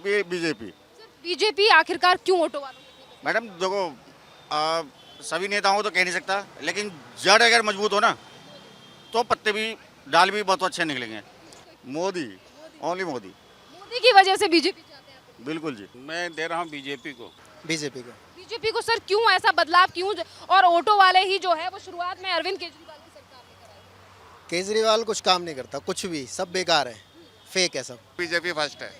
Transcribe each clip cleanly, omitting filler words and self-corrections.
BJP BJP. BJP आखिरकार क्यों auto वालों को? मैडम देखो, सभी नेताओं को तो कह नहीं सकता, लेकिन जड़ अगर मजबूत हो ना तो पत्ते भी, डाल भी बहुत अच्छे निकलेंगे। मोदी, ओनली मोदी। मोदी की वजह से बीजेपी चाहते हैं आप? बिल्कुल जी। मैं दे रहा हूँ बीजेपी को। बीजेपी को। बीजेपी को सर क्यों ऐसा बदलाव क्यों? और ऑटो वाले ही जो है वो शुरुआत में अरविंद केजरीवाल की सरकार लेकर आए। केजरीवाल कुछ काम नहीं करता, कुछ भी, सब बेकार है, फेक है सब। बीजेपी फर्स्ट है,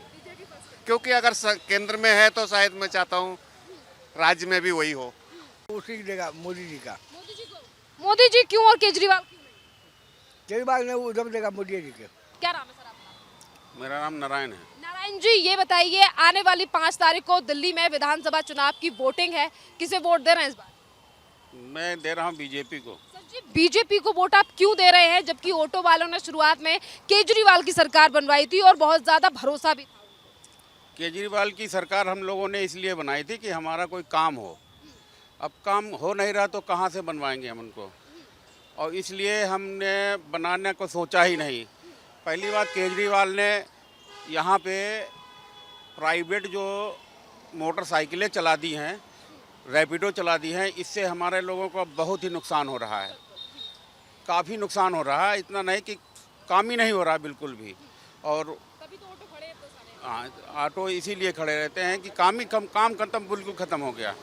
क्योंकि अगर केंद्र में है तो शायद मैं चाहता हूँ राज्य में भी वही हो। उसी की जगह मोदी जी का। मोदी जी को? मोदी जी क्यों और केजरीवाल क्यों नहीं? केजरीवाल ने उधर जगह मोदी जी के। क्या नाम है सर आपका? मेरा नाम नारायण है। नारायण जी, ये बताइए, आने वाली 5 तारीख को दिल्ली में विधानसभा चुनाव की वोटिंग है, किसे वोट दे रहे हैं इस बार? मैं दे रहा हूँ बीजेपी को। सर जी, बीजेपी को वोट आप क्यों दे रहे हैं, जबकि ऑटो वालों ने शुरुआत में केजरीवाल की सरकार बनवाई थी और बहुत ज्यादा भरोसा भी था? केजरीवाल की सरकार हम लोगों ने इसलिए बनाई थी कि हमारा कोई काम हो। अब काम हो नहीं रहा तो कहाँ से बनवाएंगे हम उनको, और इसलिए हमने बनाने को सोचा ही नहीं। पहली बात, केजरीवाल ने यहाँ पे प्राइवेट जो मोटरसाइकिलें चला दी हैं, रैपिडो चला दी हैं, इससे हमारे लोगों को बहुत ही नुकसान हो रहा है, काफ़ी नुकसान हो रहा है। इतना नहीं कि काम ही नहीं हो रहा बिल्कुल भी। और तभी तो ऑटो खड़े हैं इतने सारे। हाँ, ऑटो इसीलिए खड़े रहते हैं कि काम खत्म, बिल्कुल ख़त्म हो गया।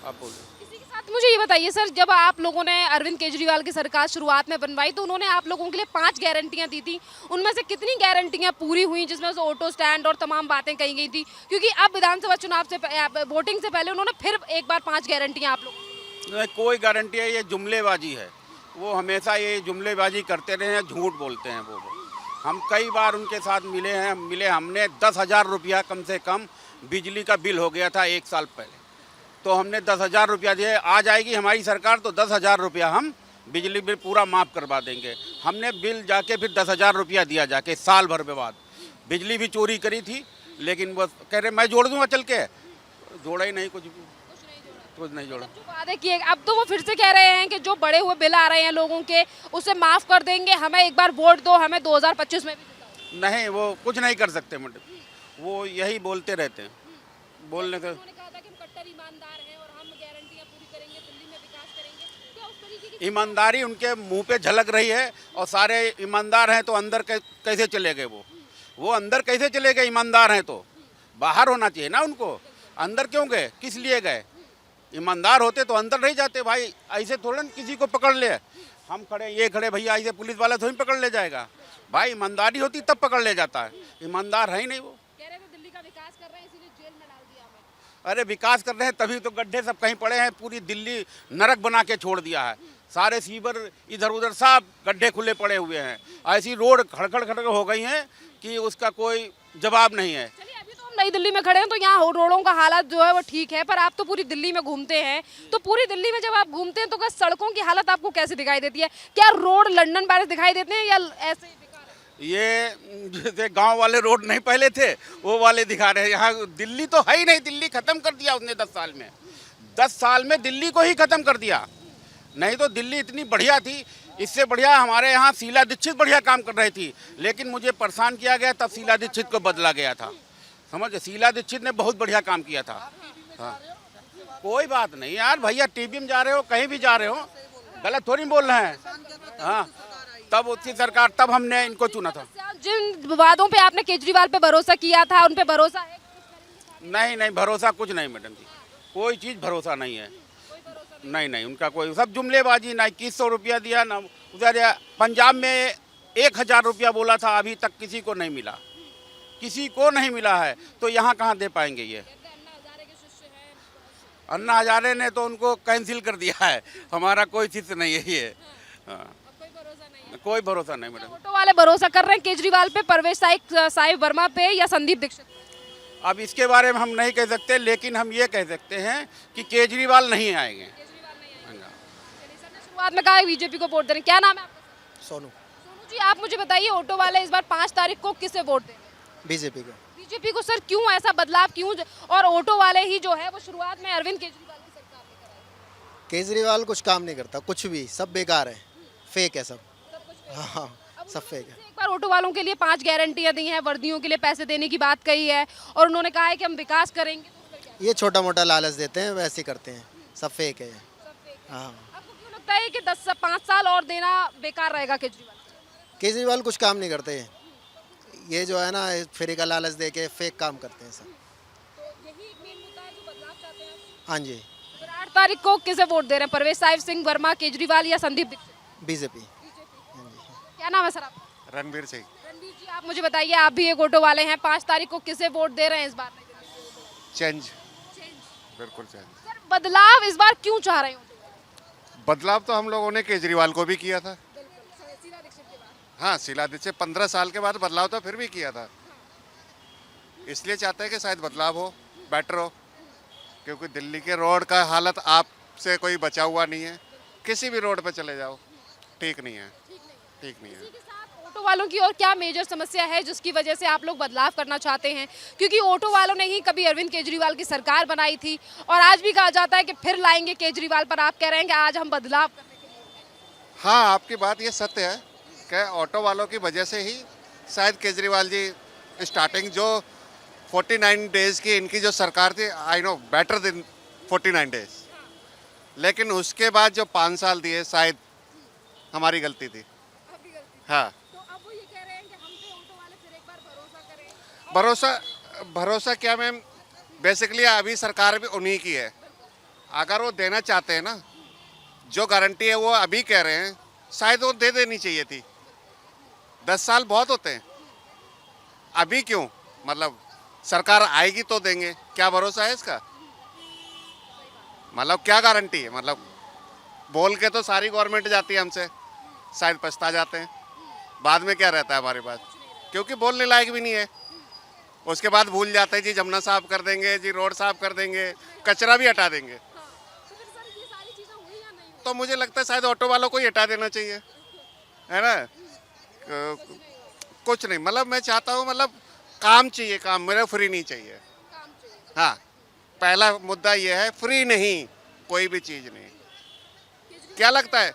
आप बोलिए। इसी के साथ मुझे ये बताइए सर, जब आप लोगों ने अरविंद केजरीवाल की सरकार शुरुआत में बनवाई तो उन्होंने आप लोगों के लिए 5 गारंटियां दी थी, उनमें से कितनी गारंटियां पूरी हुई, जिसमें से ऑटो स्टैंड और तमाम बातें कही गई थी? क्योंकि अब विधानसभा चुनाव से वोटिंग से पहले उन्होंने फिर एक बार 5 गारंटियां आप लोगों नहीं, कोई गारंटी है, ये जुमलेबाजी है। वो हमेशा ये जुमलेबाजी करते रहे हैं, झूठ बोलते हैं वो। हम कई बार उनके साथ मिले हैं, हमने 10,000 रुपया कम से कम बिजली का बिल हो गया था 1 साल पहले, तो हमने 10,000 रुपया दिए। आ जाएगी हमारी सरकार तो 10,000 रुपया हम बिजली बिल पूरा माफ़ करवा देंगे। हमने बिल जाके फिर 10,000 रुपया दिया जाके, साल भर के बाद। बिजली भी चोरी करी थी, लेकिन वो कह रहे मैं जोड़ दूंगा चल के, जोड़ा ही नहीं, कुछ नहीं जोड़ा। जो वादे किए, अब तो वो फिर से कह रहे हैं कि जो बड़े हुए बिल आ रहे हैं लोगों के उसे माफ़ कर देंगे, हमें एक बार वोट दो, हमें 2025 में भी जिताओ। नहीं, वो कुछ नहीं कर सकते मैडम, वो यही बोलते रहते हैं। बोलने से उन्होंने कहा था कि हम कट्टर ईमानदार हैं और हम गारंटियां पूरी करेंगे, दिल्ली में विकास करेंगे। क्या उस तरीके की ईमानदारी उनके मुंह पे झलक रही है, और सारे ईमानदार हैं तो अंदर कैसे चले गए? वो अंदर कैसे चले गए? ईमानदार हैं तो बाहर होना चाहिए ना उनको। अंदर क्यों गए? किस लिए गए? ईमानदार होते तो अंदर नहीं जाते भाई। ऐसे थोड़ा किसी को पकड़ ले, हम खड़े, ये खड़े भैया, ऐसे पुलिस वाला थोड़ी पकड़ ले जाएगा भाई। ईमानदारी होती तब पकड़ ले जाता है, ईमानदार है ही नहीं वो। कह रहे थे दिल्ली का विकास कर रहे हैं इसीलिए जेल में डाल दिया हमें। अरे विकास कर रहे हैं तभी तो गड्ढे सब कहीं पड़े हैं, पूरी दिल्ली नरक बना के छोड़ दिया है। सारे सीवर इधर उधर सब गड्ढे खुले पड़े हुए हैं, ऐसी रोड खड़खड़ खड़खड़ हो गई हैं कि उसका कोई जवाब नहीं है। चलिए, अभी तो हम नई दिल्ली में खड़े हैं तो यहाँ रोडों का हालत जो है वो ठीक है, पर आप तो पूरी दिल्ली में घूमते हैं, तो पूरी दिल्ली में जब आप घूमते हैं तो क्या सड़कों की हालत आपको कैसे दिखाई देती है? क्या रोड लंदन पेरिस दिखाई देते हैं या ऐसे ही बेकार है? ये जैसे गांव वाले रोड नहीं पहले थे, वो वाले दिखा रहे हैं। यहाँ दिल्ली तो है ही नहीं, दिल्ली खत्म कर दिया उसने 10 साल में। 10 साल में दिल्ली को ही खत्म कर दिया। नहीं तो दिल्ली इतनी बढ़िया थी, इससे बढ़िया हमारे यहाँ शीला दीक्षित बढ़िया काम कर रही थी, लेकिन मुझे परेशान किया गया तब शीला दीक्षित को बदला गया था। समझ, शीला दीक्षित ने बहुत बढ़िया काम किया था। हाँ, कोई बात नहीं यार भैया, टीवी में जा रहे हो, कहीं भी जा रहे हो, गलत थोड़ी बोल रहे हैं। हाँ, तब उसकी सरकार, तब हमने इनको चुना था। जिन वादों पे आपने केजरीवाल पे भरोसा किया था, उन पे भरोसा है? नहीं, भरोसा कुछ नहीं मैडम जी, कोई चीज़ भरोसा नहीं है। नहीं, उनका कोई, सब जुमलेबाजी। ना 2100 रुपया दिया, ना उधर पंजाब में 1000 रुपया बोला था, अभी तक किसी को नहीं मिला, किसी को नहीं मिला है, तो यहाँ कहाँ दे पाएंगे ये? अन्ना हजारे ने तो उनको कैंसिल कर दिया है, हमारा कोई चित्र नहीं है ये। हाँ, कोई भरोसा नहीं मैडम। ऑटो वाले भरोसा कर रहे हैं केजरीवाल पे, परवेश साहिब वर्मा पे या संदीप दीक्षित? अब इसके बारे में हम नहीं कह सकते, लेकिन हम ये कह सकते हैं कि केजरीवाल नहीं आएंगे। शुरुआत में कहा बीजेपी को वोट दे रहे हैं। क्या नाम है आपका? सोनू। सोनू जी, आप मुझे बताइए, ऑटो वाले इस बार 5 तारीख को किसे वोट दे रहे हैं? बीजेपी को। बीजेपी को सर क्यों ऐसा बदलाव क्यों? और ऑटो वाले ही जो है वो शुरुआत में अरविंद केजरीवाल की सरकार लेकर आए। केजरीवाल कुछ काम नहीं करता, कुछ भी, सब बेकार है, फेक है सब। हाँ। सब फेक है। एक बार ऑटो वालों के लिए 5 गारंटियां दी हैं, वर्दियों के लिए पैसे देने की बात कही है और उन्होंने कहा है कि हम विकास करेंगे, तो फिर क्या? ये छोटा मोटा लालच देते हैं, वैसे ही करते हैं, सब फेक है ये। सब fake है। हाँ, आपको क्यों लगता है कि 5 साल और देना बेकार रहेगा केजरीवाल? केजरीवाल कुछ काम नहीं करते। ये जो है ना, फ्री का लालच दे के फेक काम करते हैं सब। तो यही एक मेन मुद्दा है जो बदलाव चाहते हैं आप? हाँ जी, फिर 8 तारीख को किसे वोट दे रहे हैं, परवेश साहिब सिंह वर्मा, केजरीवाल या संदीप दीक्षित? बीजेपी। क्या नाम है सर आपका? रणवीर सिंह। रणवीर जी, आप मुझे बताइए, आप भी एक ऑटो वाले हैं, 5 तारीख को किसे वोट दे रहे हैं इस बार? चेंज, बिल्कुल चेंज। सर, बदलाव इस बार क्यों चाह रहे हो? बदलाव तो हम लोगों ने केजरीवाल को भी किया था। हाँ, शीला दीक्षित 15 साल के बाद बदलाव तो फिर भी किया था। इसलिए चाहते हैं कि शायद बदलाव हो, बेटर हो, क्योंकि दिल्ली के रोड का हालत आपसे कोई बचा हुआ नहीं है। किसी भी रोड पे चले जाओ, ठीक नहीं है, ठीक नहीं है। इसी के साथ ऑटो वालों की और क्या मेजर समस्या है जिसकी वजह से आप लोग बदलाव करना चाहते हैं? क्योंकि ऑटो वालों ने ही कभी अरविंद केजरीवाल की सरकार बनाई थी और आज भी कहा जाता है कि फिर लाएंगे केजरीवाल, पर आप कह रहे हैं कि आज हम बदलाव करने के लिए। हाँ, आपकी बात ये सत्य है कि ऑटो वालों की वजह से ही शायद केजरीवाल जी स्टार्टिंग जो 49 डेज की इनकी जो सरकार थी, I know better than 49 days, लेकिन उसके बाद जो 5 साल दिए शायद हमारी गलती थी। हाँ, तो अब वो ये कह रहे हैं कि हम पे ऑटो वाले फिर एक बार भरोसा करें। भरोसा क्या मैम, बेसिकली अभी सरकार भी उन्हीं की है। अगर वो देना चाहते हैं ना, जो गारंटी है वो अभी कह रहे हैं, शायद वो दे देनी चाहिए थी। 10 साल बहुत होते हैं, अभी क्यों? मतलब सरकार आएगी तो देंगे, क्या भरोसा है इसका? मतलब क्या गारंटी है? मतलब बोल के तो सारी गवर्नमेंट जाती है हमसे, शायद पछता जाते हैं, बाद में क्या रहता है हमारे पास? क्योंकि बोलने लायक भी नहीं है। उसके बाद भूल जाते हैं जी जमुना साफ कर देंगे, जी रोड साफ कर देंगे, कचरा भी हटा देंगे। तो फिर सर ये सारी चीजें हुई या नहीं हुई? तो मुझे लगता है शायद ऑटो वालों को ही हटा देना चाहिए, है ना? कुछ नहीं, मतलब मैं चाहता हूँ, मतलब काम चाहिए, काम, मेरा फ्री नहीं चाहिए। हाँ, पहला मुद्दा ये है, फ्री नहीं, कोई भी चीज़ नहीं। क्या लगता है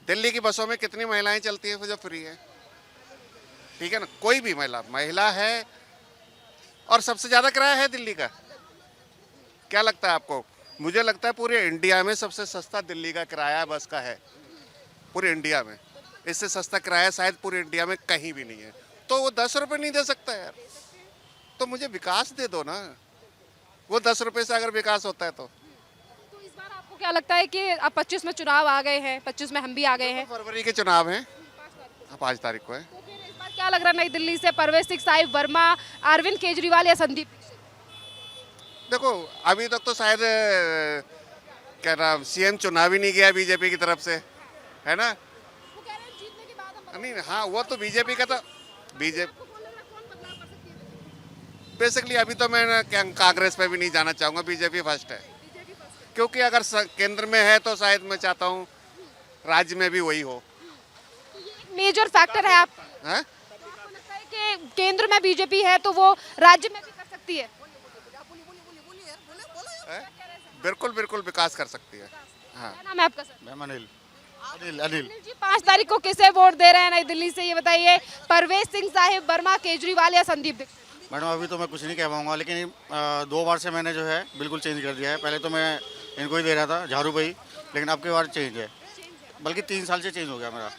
दिल्ली की बसों में कितनी महिलाएं चलती हैं जो फ्री है? ठीक है ना, कोई भी महिला है, और सबसे ज़्यादा किराया है दिल्ली का। क्या लगता है आपको? मुझे लगता है पूरे इंडिया में सबसे सस्ता दिल्ली का किराया बस का है, पूरे इंडिया में। इससे सस्ता किराया शायद पूरे इंडिया में कहीं भी नहीं है। तो वो 10 रुपये नहीं दे सकता यार, तो मुझे विकास दे दो ना। वो 10 रुपये से अगर विकास होता है तो इस बार आपको क्या लगता है कि अब 25 में चुनाव आ गए हैं, 25 में हम भी आ गए हैं, फरवरी के चुनाव हैं, 5 तारीख को है। तो फिर इस बार क्या लग रहा है नई दिल्ली से परवेश साहिब वर्मा, अरविंद केजरीवाल या संदीप दीक्षित? देखो अभी तक तो शायद क्या नाम, सीएम चुनाव ही नहीं गया बीजेपी की तरफ से, है ना? वो कह रहे हैं जीतने के बाद हम नहीं, हाँ, वो तो बीजेपी का था। बीजेपी आपको कौन लग रहा है कौन बदलाव कर सकती है? बेसिकली अभी तो मैं कांग्रेस पे भी नहीं जाना चाहूँगा, बीजेपी फर्स्ट है। क्योंकि अगर केंद्र में है तो शायद मैं चाहता हूँ राज्य में भी वही हो। तो ये एक मेजर फैक्टर है आप हैं? आपको लगता है कि केंद्र में बीजेपी है तो वो राज्य में भी कर सकती है? बिल्कुल बिल्कुल विकास कर सकती है। हाँ, क्या नाम है आपका सर? मैम अनिल अनिल अनिल अनिल जी, 5 तारीख को किसे वोट दे रहे हैं नई दिल्ली से, ये बताइए? परवेश सिंह साहिब वर्मा, केजरीवाल या संदीप दीक्षित? मैडम अभी तो मैं कुछ नहीं कह पाऊँगा, लेकिन 2 बार से मैंने जो है बिल्कुल चेंज कर दिया है। पहले तो मैं इनको ही दे रहा था, झाड़ू भाई, लेकिन अब की बार चेंज है, बल्कि 3 साल से चेंज हो गया मेरा,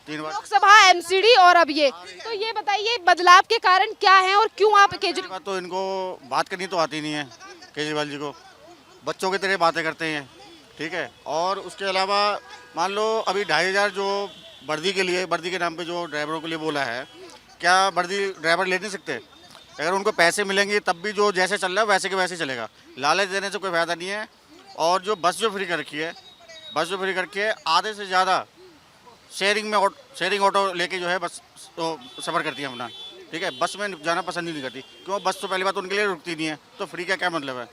3 बार। लोकसभा, एमसीडी और अब ये, तो ये बताइए बदलाव के कारण क्या है और क्यों आप केजरीवाल? बात तो इनको बात करनी तो आती नहीं है केजरीवाल जी को, बच्चों की तरह बातें करते हैं, ठीक है। और उसके अलावा मान लो अभी 2500 जो वर्दी के लिए, वर्दी के नाम पे जो ड्राइवरों के लिए बोला है, क्या वर्दी ड्राइवर ले नहीं सकते? अगर उनको पैसे मिलेंगे तब भी जो जैसे चल रहा है वैसे के वैसे चलेगा, लालच देने से कोई फ़ायदा नहीं है। और जो बस जो फ्री कर रखी है, बस जो फ्री करके आधे से ज़्यादा शेयरिंग ऑटो लेके जो है बस तो सफ़र करती है अपना, ठीक है। बस में जाना पसंद ही नहीं करती, क्यों? बस तो पहली बात उनके लिए रुकती नहीं है, तो फ्री का क्या मतलब है,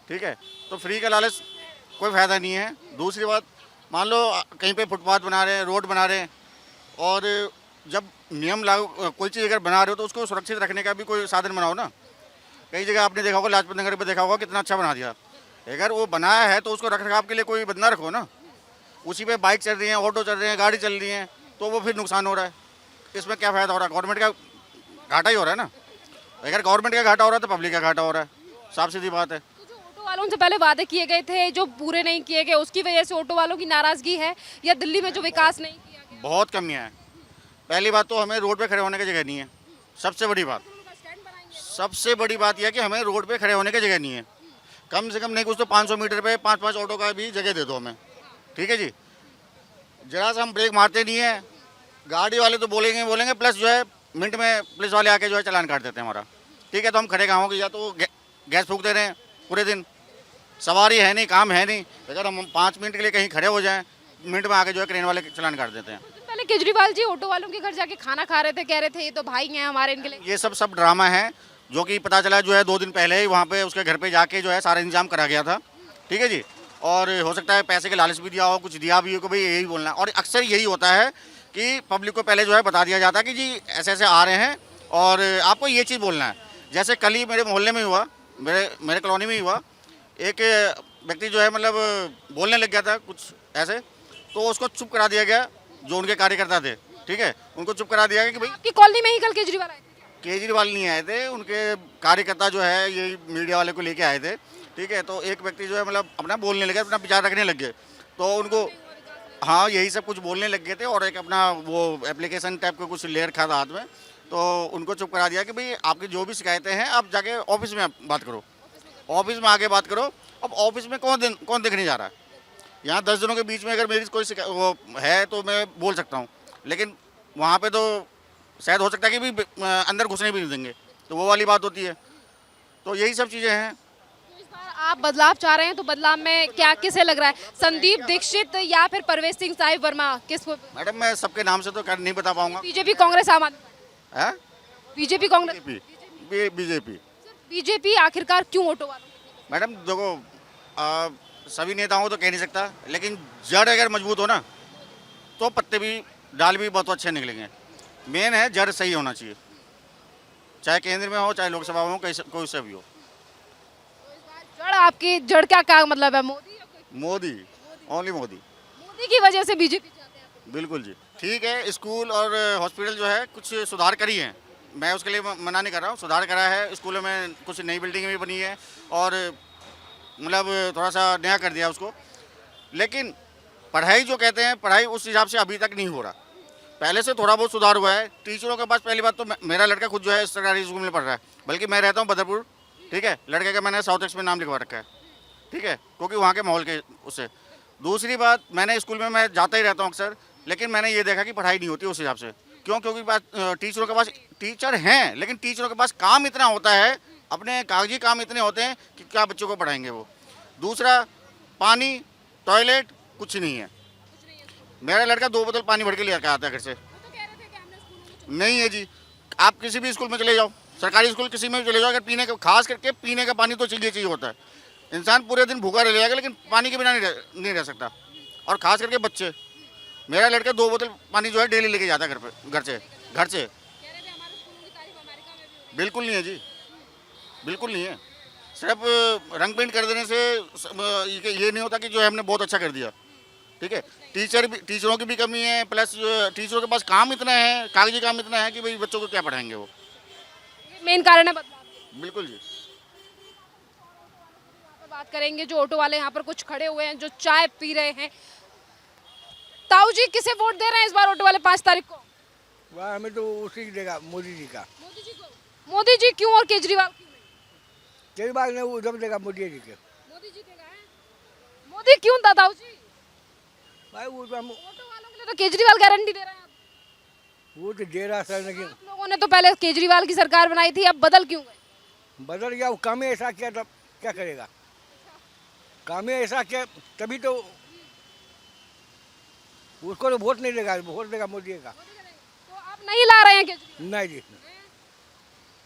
ठीक है। तो फ्री का लालच कोई फ़ायदा नहीं है। दूसरी बात, मान लो कहीं पे फुटपाथ बना रहे हैं, रोड बना रहे हैं, और जब नियम लागू कोई चीज़ अगर बना रहे हो तो उसको सुरक्षित रखने का भी कोई साधन बनाओ ना। कई जगह आपने देखा होगा, लाजपत नगर पे देखा होगा कितना अच्छा बना दिया। अगर वो बनाया है तो उसको रख रखाव के लिए कोई बंदा रखो ना। उसी पे बाइक चल रही है, ऑटो चल रहे हैं, गाड़ी चल रही है, तो वो फिर नुकसान हो रहा है। इसमें क्या फ़ायदा हो रहा है? गवर्नमेंट का घाटा ही हो रहा है ना। अगर गवर्नमेंट का घाटा हो रहा है तो पब्लिक का घाटा हो रहा है, साफ सीधी बात है। तो जो ऑटो वालों से पहले वादे किए गए थे जो पूरे नहीं किए गए, उसकी वजह से ऑटो वालों की नाराजगी है, या दिल्ली में जो विकास नहीं किया गया? बहुत कमियाँ हैं। पहली बात तो हमें रोड पे खड़े होने की जगह नहीं है, सबसे बड़ी बात। सबसे बड़ी बात यह है कि हमें रोड पे खड़े होने की जगह नहीं है। कम से कम नहीं कुछ तो 500 मीटर पे 5-5 ऑटो का भी जगह दे दो हमें, ठीक है जी। जरा सा हम ब्रेक मारते नहीं है, गाड़ी वाले तो बोलेंगे प्लस जो है मिनट में पुलिस वाले आके जो है चालान काट देते हैं हमारा, ठीक है। तो हम खड़े कहाँ होंगे? या तो गैस फूकते रहें पूरे दिन, सवारी है नहीं, काम है नहीं। अगर हम 5 मिनट के लिए कहीं खड़े हो जाएं, मिनट में आके जो है क्रेन वाले चालान काट देते हैं। कुछ दिन पहले केजरीवाल जी ऑटो वालों के घर जाके खाना खा रहे थे, कह रहे थे ये तो भाई हैं हमारे, इनके लिए। ये सब ड्रामा है, जो कि पता चला जो है 2 दिन पहले ही वहाँ पे उसके घर पे जाके जो है सारा इंतजाम करा गया था, ठीक है जी। और हो सकता है पैसे के लालच भी दिया हो, कुछ दिया भी हो कि भाई यही बोलना है। और अक्सर यही होता है कि पब्लिक को पहले जो है बता दिया जाता है कि जी ऐसे ऐसे आ रहे हैं और आपको ये चीज़ बोलना है। जैसे कल ही मेरे मोहल्ले में हुआ, मेरे कॉलोनी में ही हुआ, एक व्यक्ति जो है मतलब बोलने लग गया था कुछ ऐसे, तो उसको चुप करा दिया गया, जो उनके कार्यकर्ता थे, ठीक है, उनको चुप करा दिया गया कि भाई आपकी कॉलोनी में ही कल केजरीवाल आए थे? केजरीवाल नहीं आए थे, उनके कार्यकर्ता जो है ये मीडिया वाले को लेके आए थे, ठीक है। तो एक व्यक्ति जो है मतलब अपना बोलने लगे, अपना विचार रखने लग गए, तो उनको हाँ यही सब कुछ बोलने लग गए थे। और एक अपना वो एप्लीकेशन टाइप का कुछ ले रखा था हाथ में, तो उनको चुप करा दिया कि भाई आपकी जो भी शिकायतें हैं आप जाके ऑफिस में बात करो, ऑफिस में आके बात करो। अब ऑफिस में कौन देखने जा रहा है? यहाँ 10 दिनों के बीच में अगर मेरी कोई वो है तो मैं बोल सकता हूँ, लेकिन वहाँ पे तो शायद हो सकता है कि भी अंदर घुसने भी नहीं देंगे, तो वो वाली बात होती है। तो यही सब चीज़ें हैं। तो इस बार आप बदलाव चाह रहे हैं, तो बदलाव में क्या किसे लग रहा है, संदीप दीक्षित या फिर परवेश सिंह साहिब वर्मा, किसको? मैडम मैं सबके नाम से तो नहीं बता पाऊँगा। बीजेपी, कांग्रेस, आम आदमी? है बीजेपी, कांग्रेस, बीजेपी। बीजेपी आखिरकार क्यों ऑटो वालों? मैडम देखो सभी नेताओं को तो कह नहीं सकता, लेकिन जड़ अगर मजबूत हो ना तो पत्ते भी, डाल भी बहुत अच्छे निकलेंगे। मेन है जड़ सही होना चाहिए, चाहे केंद्र में हो चाहे लोकसभा में हो, कोई से भी हो। जड़ आपकी जड़ क्या मतलब है? मोदी या कोई? मोदी, ओनली मोदी। मोदी की वजह से बीजेपी चाहते हैं? बिल्कुल जी, ठीक है। स्कूल और हॉस्पिटल जो है कुछ सुधार करी है, मैं उसके लिए मना नहीं कर रहा हूँ, सुधार करा है। स्कूलों में कुछ नई बिल्डिंग भी बनी है और मतलब थोड़ा सा नया कर दिया उसको, लेकिन पढ़ाई जो कहते हैं पढ़ाई उस हिसाब से अभी तक नहीं हो रहा। पहले से थोड़ा बहुत सुधार हुआ है। टीचरों के पास पहली बात तो मेरा लड़का खुद जो है सरकारी स्कूल में पढ़ रहा है, बल्कि मैं रहता हूँ बदरपुर, ठीक है। लड़के का मैंने साउथ एक्स में नाम लिखवा रखा है, ठीक है, क्योंकि वहाँ के माहौल के उससे। दूसरी बात, मैंने स्कूल में मैं जाता ही रहता हूँ अक्सर, लेकिन मैंने ये देखा कि पढ़ाई नहीं होती उस हिसाब से। क्यों? क्योंकि टीचरों के पास टीचर हैं, लेकिन टीचरों के पास काम इतना होता है, अपने कागजी काम इतने होते हैं कि क्या बच्चों को पढ़ाएंगे वो। दूसरा, पानी, टॉयलेट कुछ नहीं है। मेरा लड़का 2 बोतल पानी भर के लेकर आता है घर से। नहीं है जी, आप किसी भी स्कूल में चले जाओ, सरकारी स्कूल किसी में भी चले जाओ, अगर पीने का, खास करके पीने का पानी तो चाहिए होता है। इंसान पूरे दिन भूखा रह जाएगा लेकिन पानी के बिना नहीं रह सकता, और खास करके बच्चे। मेरा लड़का 2 बोतल पानी जो है डेली लेके जाता है घर से। बिल्कुल नहीं है जी, बिल्कुल नहीं है। सिर्फ रंग पेंट कर देने से ये नहीं होता कि जो है हमने बहुत अच्छा कर दिया, ठीक है। टीचरों की भी कमी है, प्लस टीचरों के पास काम इतना है, कागजी काम इतना है कि भाई बच्चों को क्या पढ़ाएंगे वो। मेन कारण है बदलाव। बिल्कुल जी। बात करेंगे जो ऑटो वाले यहाँ पर कुछ खड़े हुए हैं, जो चाय पी रहे हैं। ताऊ जी, किसे वोट दे रहे हैं इस बार ऑटो वाले 5 तारीख को? वह हमें तो उसी की देगा, मोदी जी का। मोदी जी को? मोदी जी क्यों और केजरीवाल क्यों नहीं? केजरीवाल ने उधर देगा मोदी जी के। मोदी जी देगा है? मोदी क्यों ताऊ जी? भाई वो तो हम, ऑटो वालों के लिए तो केजरीवाल गारंटी दे रहे हैं। वो तो दे रहा सर, लेकिन आप लोगों ने तो पहले केजरीवाल की सरकार बनाई थी, अब बदल क्यों गए? बदल गया। वो काम ही ऐसा किया, तब क्या करेगा? काम ही ऐसा किया तभी तो उसको तो वोट नहीं देगा, वोट देगा मोदी का। तो आप नहीं ला रहे हैं केजरीवाल? नहीं जी।